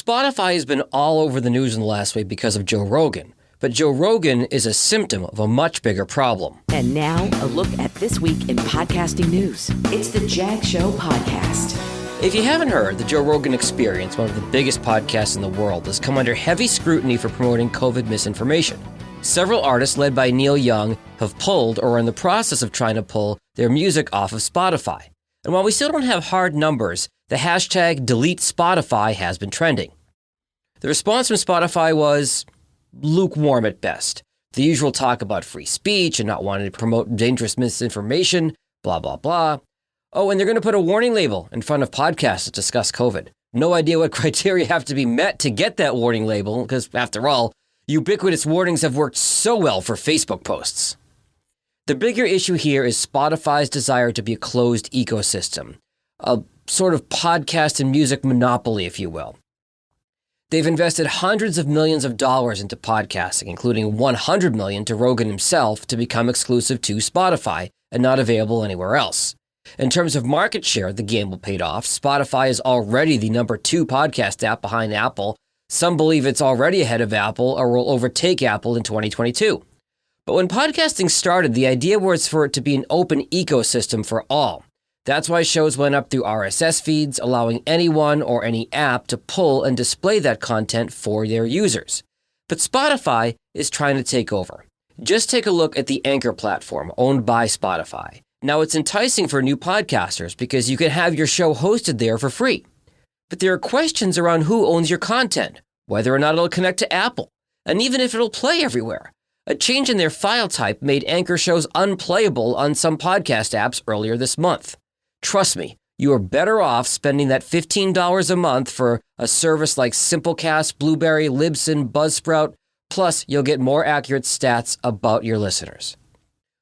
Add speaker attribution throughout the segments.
Speaker 1: Spotify has been all over the news in the last week because of Joe Rogan. But Joe Rogan is a symptom of a much bigger problem.
Speaker 2: And now, a look at this week in podcasting news. It's the Jag Show Podcast.
Speaker 1: If you haven't heard, the Joe Rogan Experience, one of the biggest podcasts in the world, has come under heavy scrutiny for promoting COVID misinformation. Several artists, led by Neil Young, have pulled or are in the process of trying to pull their music off of Spotify. And while we still don't have hard numbers, the hashtag #DeleteSpotify has been trending. The response from Spotify was lukewarm at best. The usual talk about free speech and not wanting to promote dangerous misinformation, blah, blah, blah. Oh, and they're going to put a warning label in front of podcasts that discuss COVID. No idea what criteria have to be met to get that warning label, because after all, ubiquitous warnings have worked so well for Facebook posts. The bigger issue here is Spotify's desire to be a closed ecosystem, a sort of podcast and music monopoly, if you will. They've invested hundreds of millions of dollars into podcasting, including $100 million to Rogan himself to become exclusive to Spotify and not available anywhere else. In terms of market share, the gamble paid off. Spotify is already the number 2 podcast app behind Apple. Some believe it's already ahead of Apple or will overtake Apple in 2022. But when podcasting started, the idea was for it to be an open ecosystem for all. That's why shows went up through RSS feeds, allowing anyone or any app to pull and display that content for their users. But Spotify is trying to take over. Just take a look at the Anchor platform owned by Spotify. Now, it's enticing for new podcasters because you can have your show hosted there for free. But there are questions around who owns your content, whether or not it'll connect to Apple, and even if it'll play everywhere. A change in their file type made Anchor shows unplayable on some podcast apps earlier this month. Trust me, you are better off spending that $15 a month for a service like Simplecast, Blueberry, Libsyn, Buzzsprout, plus you'll get more accurate stats about your listeners.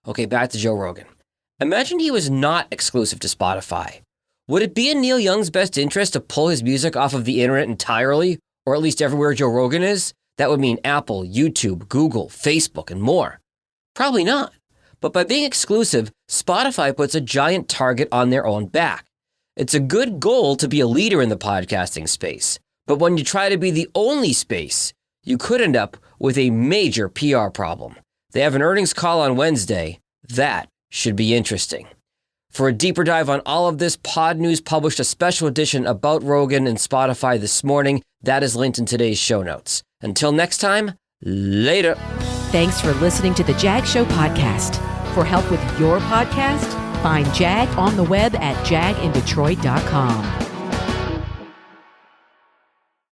Speaker 1: Okay, back to Joe Rogan. Imagine he was not exclusive to Spotify. Would it be in Neil Young's best interest to pull his music off of the internet entirely, or at least everywhere Joe Rogan is? That would mean Apple, YouTube, Google, Facebook, and more. Probably not. But by being exclusive, Spotify puts a giant target on their own back. It's a good goal to be a leader in the podcasting space, but when you try to be the only space, you could end up with a major PR problem. They have an earnings call on Wednesday. That should be interesting. For a deeper dive on all of this, Pod News published a special edition about Rogan and Spotify this morning. That is linked in today's show notes. Until next time, later.
Speaker 2: Thanks for listening to the Jag Show Podcast. For help with your podcast, find Jag on the web at jagindetroit.com.